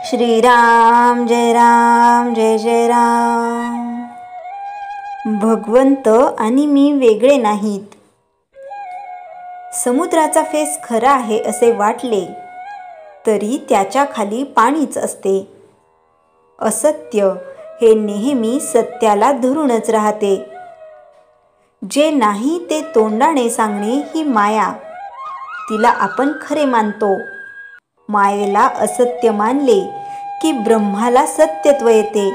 श्रीराम जय राम जय जय राम। भगवंत आणि मी वेगळे नाहीत। समुद्राचा फेस खरा आहे असे वाटले तरी त्याच्या खाली पाणीच असते। असत्य हे नेहमी सत्याला धरूनच राहते। जे नाही ते तोंडाने सांगणे ही माया, तिला आपण खरे मानतो। मायेला असत्य मानले की ब्रह्माला सत्यत्व येते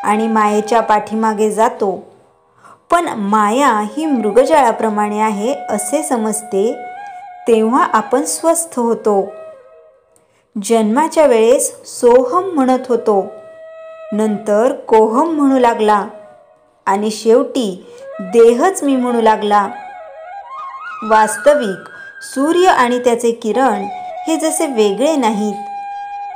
आणि मायेच्या पाठीमागे जातो। पण माया ही मृगजळाप्रमाणे आहे असे समजते तेव्हा आपण स्वस्थ होतो। जन्माच्या वेळेस सोहम म्हणत होतो, नंतर कोहम म्हणू लागला आणि शेवटी देहच मी म्हणू लागला। वास्तविक सूर्य आणि त्याचे किरण हे जसे वेगळे नाहीत,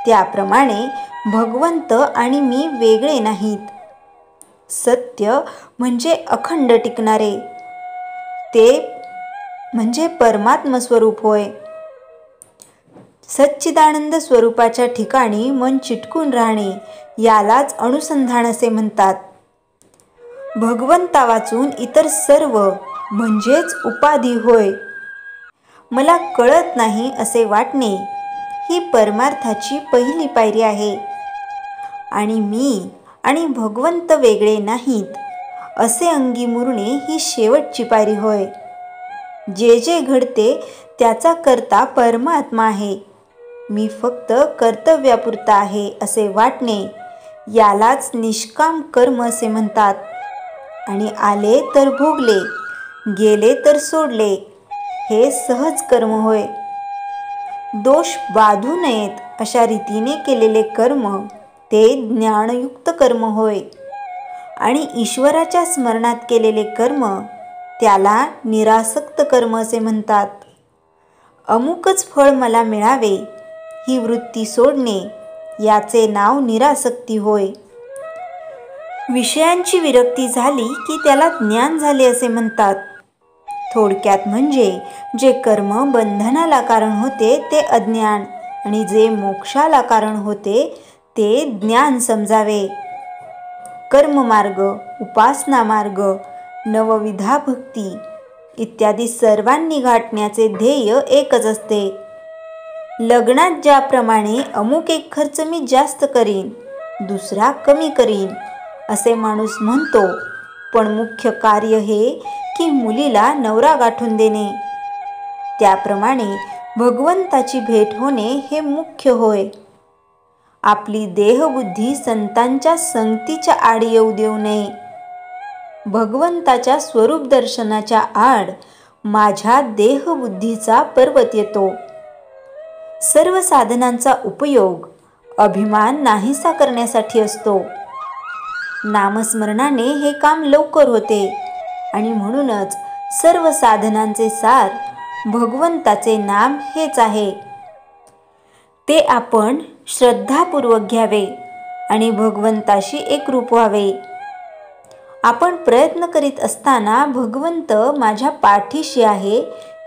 त्याप्रमाणे भगवंत आणि मी वेगळे नाहीत। सत्य म्हणजे अखंड टिकणारे, ते म्हणजे परमात्म स्वरूप होय। सच्चिदानंद स्वरूपाच्या ठिकाणी मन चिटकून राहणे यालाच अनुसंधान असे म्हणतात। भगवंता वाचून इतर सर्व म्हणजेच उपाधी होय। मला कळत नाही असे वाटणे ही परमार्थाची पहिली पायरी आहे आणि मी आणि भगवंत वेगळे नाहीत असे अंगी मुरणे ही शेवटची पायरी होय। जे जे घडते त्याचा कर्ता परमात्मा आहे, मी फक्त कर्तव्यापुरता आहे असे वाटणे यालाच निष्काम कर्म असे म्हणतात। आणि आले तर भोगले, गेले तर सोडले हे सहज कर्म होय। दोष बाधू नयेत अशा रीतीने केलेले कर्म ते ज्ञानयुक्त कर्म होय आणि ईश्वराच्या स्मरणात केलेले कर्म त्याला निरासक्त कर्म असे म्हणतात। अमुकच फळ मला मिळावे ही वृत्ती सोडणे याचे नाव निरासक्ती होय। विषयांची विरक्ती झाली की त्याला ज्ञान झाले असे म्हणतात। थोडक्यात म्हणजे जे कर्म बंधनाला कारण होते ते अज्ञान आणि जे मोक्षाला कारण होते ते ज्ञान समजावे। कर्ममार्ग, उपासना मार्ग, नवविधा भक्ती इत्यादी सर्वांनी गाठण्याचे ध्येय एकच असते। लग्नात ज्याप्रमाणे अमुक एक खर्च मी जास्त करीन, दुसरा कमी करीन असे माणूस म्हणतो, पण मुख्य कार्य हे की मुलीला नवरा गाठून देणे। त्याप्रमाणे भगवंताची भेट होणे हे मुख्य होय। आपली देहबुद्धी संतांच्या संगतीच्या आड येऊ देऊ नये। भगवंताच्या स्वरूप दर्शनाच्या आड माझ्या देहबुद्धीचा पर्वत येतो। सर्व साधनांचा उपयोग अभिमान नाहीसा करण्यासाठी असतो। नामस्मरणाने हे काम लवकर होते आणि म्हणूनच सर्व साधनांचे सार भगवंताचे नाम हेच आहे। ते आपण श्रद्धापूर्वक घ्यावे आणि भगवंताशी एकरूप व्हावे। आपण प्रयत्न करीत असताना भगवंत माझ्या पाठीशी आहे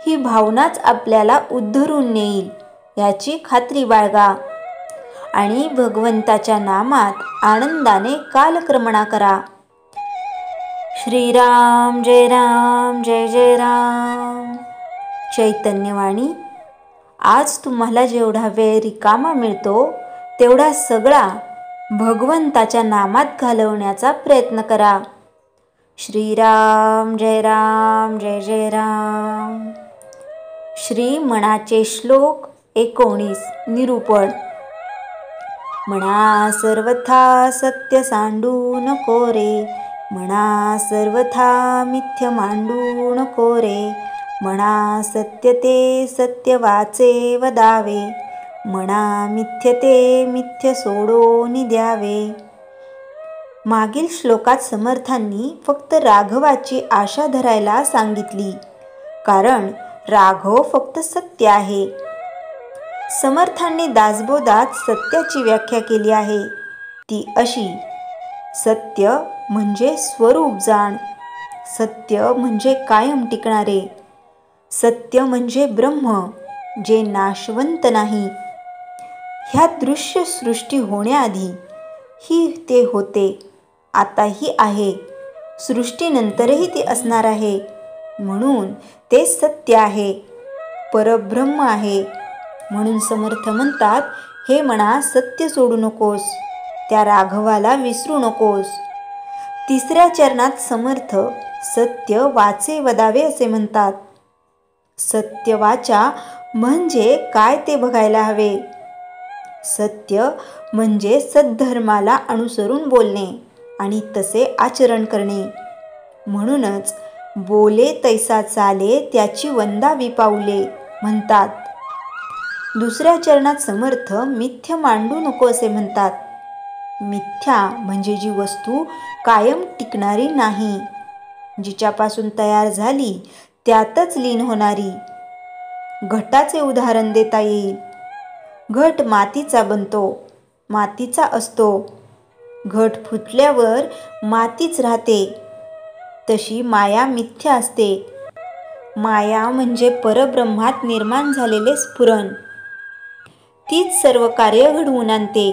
ही भावनाच आपल्याला उद्धरून नेईल याची खात्री बाळगा आणि भगवंताच्या नामात आनंदाने कालक्रमणा करा। श्रीराम जय राम जय जय राम। चैतन्यवाणी। आज तुम्हाला जेवढा वेळ रिकामा मिळतो तेवढा सगळा भगवंताच्या नामात घालवण्याचा प्रयत्न करा। श्रीराम जय राम जय जय राम। श्री मनाचे श्लोक 19 निरूपण। मना सर्वथा सत्य सांडू नको रे, मना सर्वथा मिथ्य मांडू नको रे, मना सत्य ते सत्य वाचे वदावे, मना मिथ्य ते मिथ्य सोडून द्यावे। मागील श्लोकात समर्थांनी फक्त राघवाची आशा धरायला सांगितली, कारण राघव फक्त सत्य आहे। समर्थांनी दासबोधात सत्याची व्याख्या केली आहे, ती अशी: सत्य म्हणजे स्वरूप जाण, सत्य म्हणजे कायम टिकणारे, सत्य म्हणजे ब्रह्म जे नाशवंत नाही। ह्या दृश्य सृष्टी होण्याआधी ही ते होते, आताही आहे, सृष्टीनंतरही ते असणार आहे. म्हणून ते सत्य आहे, परब्रह्म आहे. म्हणून समर्थ म्हणतात, हे मना सत्य सोडू नकोस, त्या राघवाला विसरू नकोस. तिसऱ्या चरणात समर्थ सत्य वाचे वदावे असे म्हणतात. सत्य वाचा म्हणजे काय ते बघायला हवे. सत्य म्हणजे सद्धर्माला अनुसरून बोलणे आणि तसे आचरण करणे. म्हणूनच बोले तैसा चाले त्याची वंदावी पाऊले म्हणतात. दुसऱ्या चरणात समर्थ मिथ्या मांडू नको असे म्हणतात. मिथ्या म्हणजे जी वस्तू कायम टिकणारी नाही, जिच्यापासून तयार झाली त्यातच लीन होणारी. घटाचे उदाहरण देता येईल. घट मातीचा बनतो, मातीचा असतो. घट फुटल्यावर मातीच राहते. तशी माया मिथ्या असते. माया म्हणजे परब्रह्मात निर्माण झालेले स्फुरण. तीच सर्व कार्य घडवून आणते.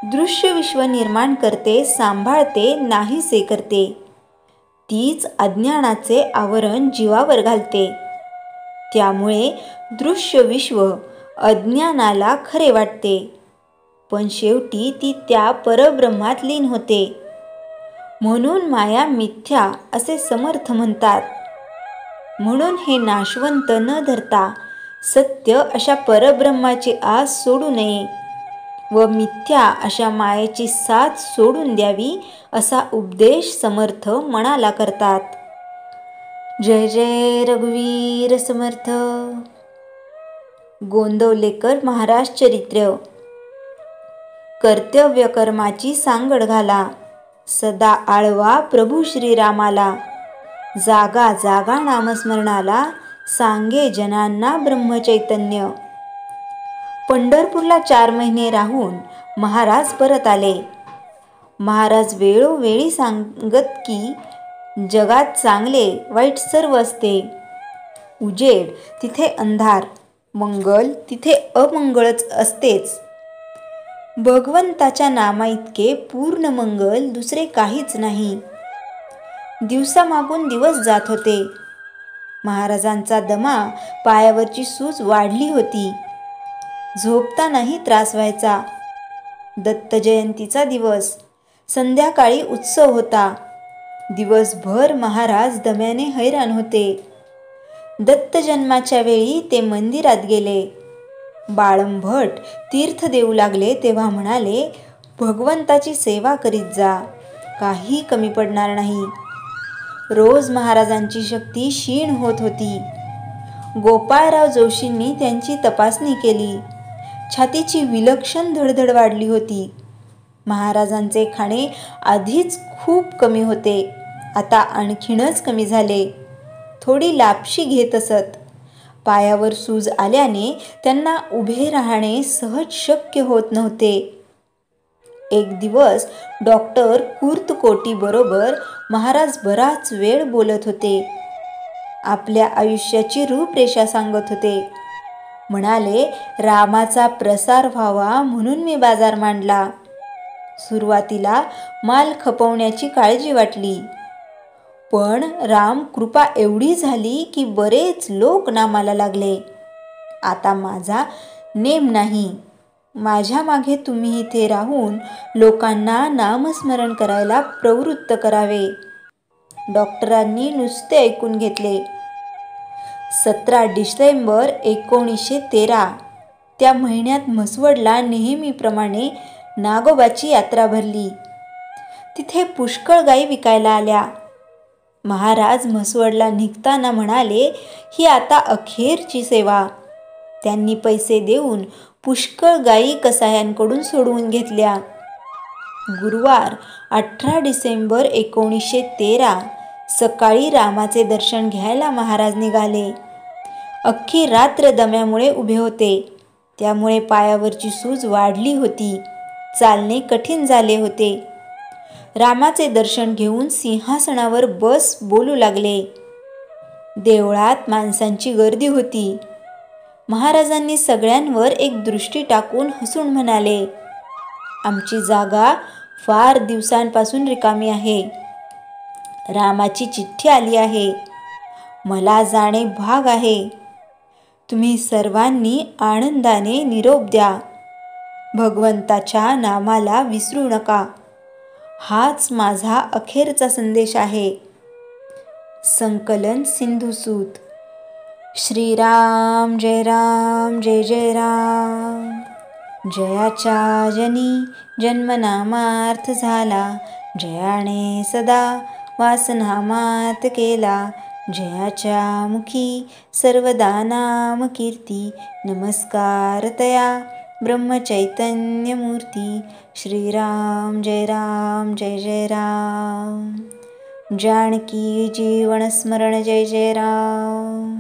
दृश्य विश्व निर्माण करते, सांभाळते, नाहीसे करते. तीच अज्ञानाचे आवरण जीवावर घालते. त्यामुळे दृश्य विश्व अज्ञानाला खरे वाटते, पण शेवटी ती त्या परब्रह्मात लीन होते. म्हणून माया मिथ्या असे समर्थ म्हणतात. म्हणून हे नाशवंत न धरता सत्य अशा परब्रह्माची आस सोडू नये व मिथ्या अशा मायेची साथ सोडून द्यावी असा उपदेश समर्थ मनाला करतात. जय जय रघुवीर समर्थ. गोंदवलेकर महाराज चरित्र. कर्तव्य कर्माची सांगड घाला, सदा आळवा प्रभू श्रीरामाला. जागा जागा नामस्मरणाला, सांगे जनांना ब्रह्मचैतन्य. पंढरपूरला 4 महिने राहून महाराज परत आले. महाराज वेळोवेळी सांगत की जगात चांगले वाईट सर्व असते. उजेड तिथे अंधार, मंगल तिथे अमंगळच असतेच. भगवंताच्या नामाइतके पूर्ण मंगल दुसरे काहीच नाही. दिवसामागून दिवस जात होते. महाराजांचा दमा, पायावरची सूज वाढली होती. झोपतानाही त्रास व्हायचा. दत्त जयंतीचा दिवस, संध्याकाळी उत्सव होता. दिवसभर महाराज दम्याने हैराण होते. दत्त जन्माच्या वेळी ते मंदिरात गेले. बाळंभट तीर्थ देऊ लागले तेव्हा म्हणाले, भगवंताची सेवा करीत जा, काही कमी पडणार नाही. रोज महाराजांची शक्ती क्षीण होत होती. गोपाळराव जोशींनी त्यांची तपासणी केली. छातीची विलक्षण धडधड वाढली होती. महाराजांचे खाणे आधीच खूप कमी होते, आता आणखीनच कमी झाले. थोडी लापशी घेत असत. पायावर सूज आल्याने त्यांना उभे राहणे सहज शक्य होत नव्हते. एक दिवस डॉक्टर कुर्तकोटी बरोबर महाराज बराच वेळ बोलत होते. आपल्या आयुष्याची रूपरेषा सांगत होते. म्हणाले, रामाचा प्रसार व्हावा म्हणून मी बाजार मांडला. सुरुवातीला माल खपवण्याची काळजी वाटली, पण राम कृपा एवढी झाली की बरेच लोक नामाला लागले. आता माझा नेम नाही. माझ्या मागे तुम्ही इथे राहून लोकांना नामस्मरण करायला प्रवृत्त करावे. डॉक्टरांनी नुसते ऐकून घेतले. 17 डिसेंबर 1913 त्या महिन्यात म्हसवडला नेहमीप्रमाणे नागोबाची यात्रा भरली. तिथे पुष्कळ गायी विकायला आल्या. महाराज म्हसवडला निघताना म्हणाले, ही आता अखेरची सेवा. त्यांनी पैसे देऊन पुष्कळ गायी कसायांकडून सोडवून घेतल्या. गुरुवार 18 डिसेंबर 1913 सकाळी रामाचे दर्शन घ्यायला महाराज निघाले. अख्खी रात्र दम्यामुळे उभे होते. त्यामुळे पायावरची सूज वाढली होती. चालणे कठीण झाले होते. रामाचे दर्शन घेऊन सिंहासनावर बोलू लागले. देवळात माणसांची गर्दी होती. महाराजांनी सगळ्यांवर एक दृष्टी टाकून हसून म्हणाले, आमची जागा फार दिवसांपासून रिकामी आहे. रामाची चिठ्ठी आली आहे. मला जाणे भाग आहे. तुम्ही सर्वांनी आनंदाने निरोप द्या. भगवंताच्या नामाला विसरू नका. हाच माझा अखेरचा संदेश आहे. संकलन सिंधुसूत. श्रीराम जय राम जय जय राम. जयाच्या जनी जन्मनामार्थ झाला. जयाने सदा वासनामात केला. जयाच्या मुखी सर्वदा नाम कीर्ती. नमस्कार तया ब्रह्मचैतन्यमूर्ती. श्रीराम जय जय राम. जानकी जीवन स्मरण जय जय राम.